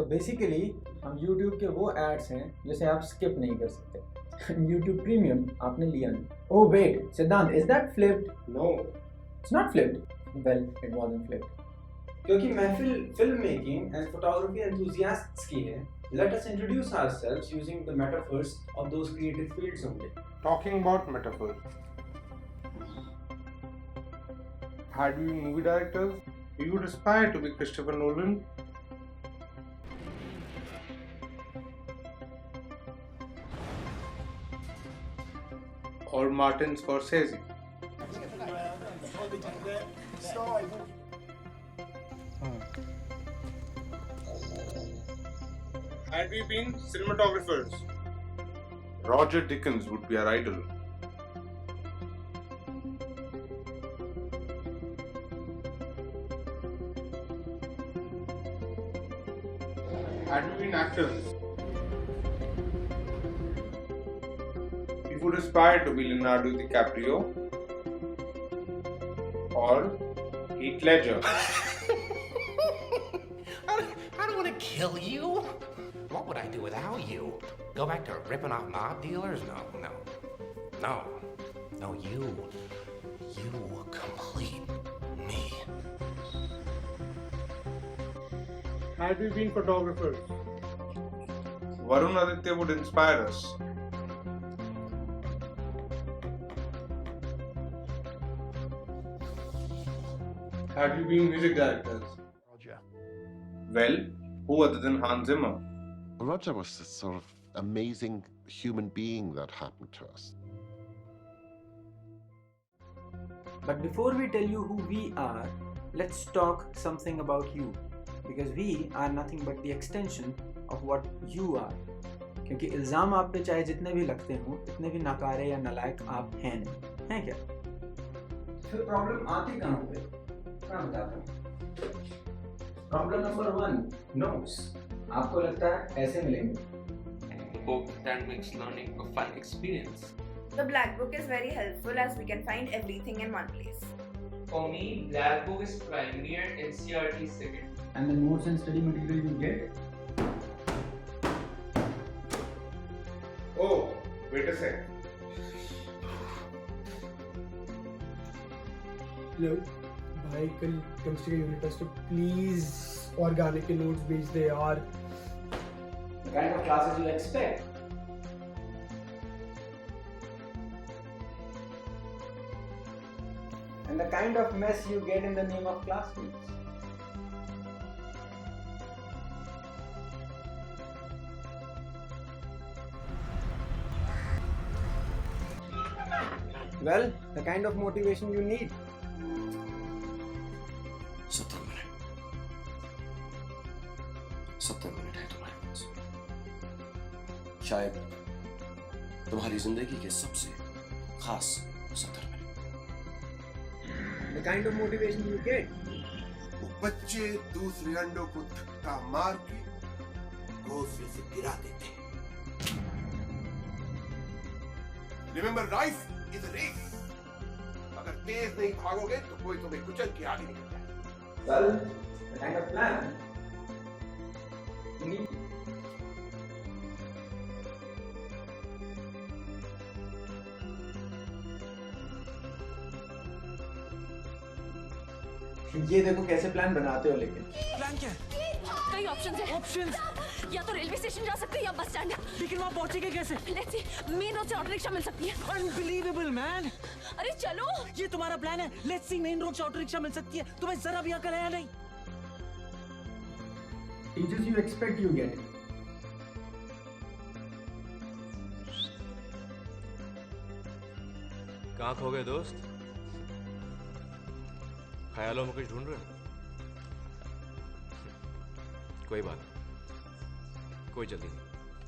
So basically हम YouTube के वो एड्स हैं जिसे आप स्किप नहीं कर सकते. YouTube Premium आपने लिया नहीं. Oh wait, Siddhant, is that flipped? No. It's not flipped. Well, it wasn't flipped. क्योंकि महफिल फिल्म मेकिंग एंड फोटोग्राफी एंथुसियास्ट्स की है, let us introduce ourselves using the metaphors of those creative fields only. Talking about metaphor. Had we been movie directors, we would aspire to be Christopher Nolan. Or Martin Scorsese. Had we been cinematographers, Roger Dickens would be our idol. Had we been actors, we would aspire to be Leonardo DiCaprio or Heath Ledger. I don't want to kill you. What would I do without you? Go back to ripping off mob dealers? No, you complete me. Had we been photographers, Varun Aditya would inspire us. Had we been music directors, Roger. well, who other than Hans Zimmer? Roger was this sort of amazing human being that happened to us. But before we tell you who we are, let's talk something about you. Because we are nothing but the extension of what you are. क्योंकि इल्ज़ाम आप पे चाहे जितने भी लगते हों, इतने भी नकारे या नालायक आप हैं नहीं, हैं क्या? फिर प्रॉब्लम आती कहाँ पे? मैं बताता हूँ. Problem number 1, notes. आपको लगता है ऐसे मिलेंगे. A book that makes learning a fun experience. The Black Book is very helpful as we can find everything in one place. For me, Black Book is primary and NCERT is second. And the notes and study material you get? Oh, wait a sec. लोग भाई कल chemistry का unit test please organic के notes भेज दे यार. The kind of classes you expect. And the kind of mess you get in the name of classmates. Well, the kind of motivation you need. 70 minute है तुम्हारे पास. शायद तुम्हारी जिंदगी के सबसे खास 70 minute. The kind of motivation you get. वो बच्चे दूसरे अंडों को धक्का मार के घोंसले से गिरा देते हैं. Remember, life is a race. अगर तेज नहीं भागोगे तो कोई तुम्हें कुचल के आगे निकल जाए. Well, the kind of plan you need. ये देखो कैसे प्लान बनाते हो. लेकिन प्लान क्या है? कई ऑप्शंस हैं. ऑप्शंस? या तो रेलवे स्टेशन जा सकते हैं या बस स्टैंड. लेकिन वहाँ पहुँचेंगे कैसे? लेट्स सी, मेन रोड से ऑटो रिक्शा मिल सकती है. Unbelievable man. अरे चलो. ये तुम्हारा प्लान है? लेट्स सी, मेन रोड से ऑटो रिक्शा मिल सकती है. तुम्हें जरा भी अकल है या नहीं? teachers you expect you get. कहाँ खो गए दोस्त? ख्यालों में कुछ ढूंढ रहे हो? कोई बात नहीं, कोई जल्दी नहीं.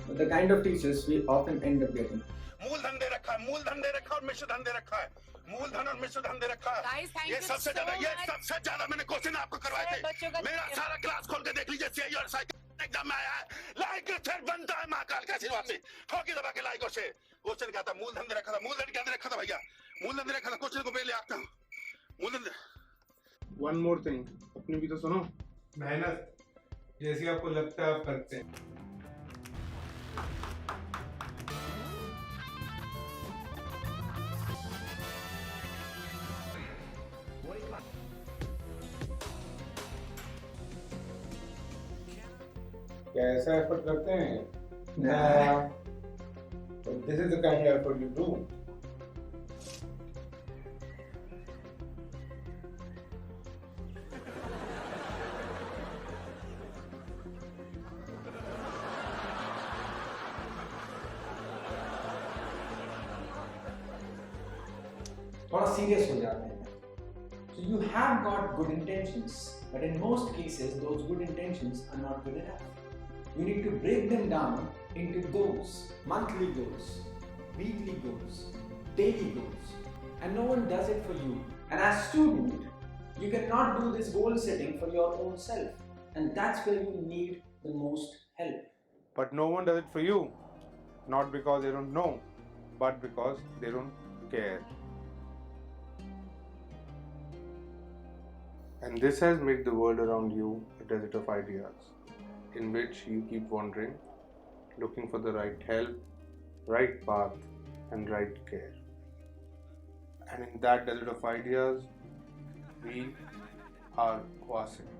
But the kind of teachers we often end up getting. मूलधन दे रखा है, मूलधन दे रखा है और मिश्रधन दे रखा है. मूलधन और मिश्रधन दे रखा है. Guys, thank ये you सबसे so ज्यादा much. मैंने क्वेश्चन आपको करवाए थे. मेरा सारा क्लास खोल के देख लीजिए. सीआई और साइकिल एग्जाम में आया है. लाइक फिर बनता है महाकाल का आशीर्वाद से. ठोकी दबा के लाइकों से. क्वेश्चन क्या था? मूलधन दे रखा था. मूलधन क्या दे रखा था भैया? मूलधन दे रखा था. क्वेश्चन को पहले आता हूँ. मूलधन. One more thing. अपनी भी तो सुनो. मेहनत. जैसी आपको लगता है आप करते हैं। क्या ऐसा एफर्ट करते हैं? This is the kind of effort you do. थोड़ा सीरियस हो जाते हैं. So you have got good intentions, but in most cases those good intentions are not good enough. You need to break them down into goals, monthly goals, weekly goals, daily goals, and no one does it for you. And as student, you cannot do this goal setting for your own self, and that's where you need the most help. But no one does it for you, not because they don't know, but because they don't care. And this has made the world around you a desert of ideas, in which you keep wandering, looking for the right help, right path, and right care. And in that desert of ideas, we are Wasim.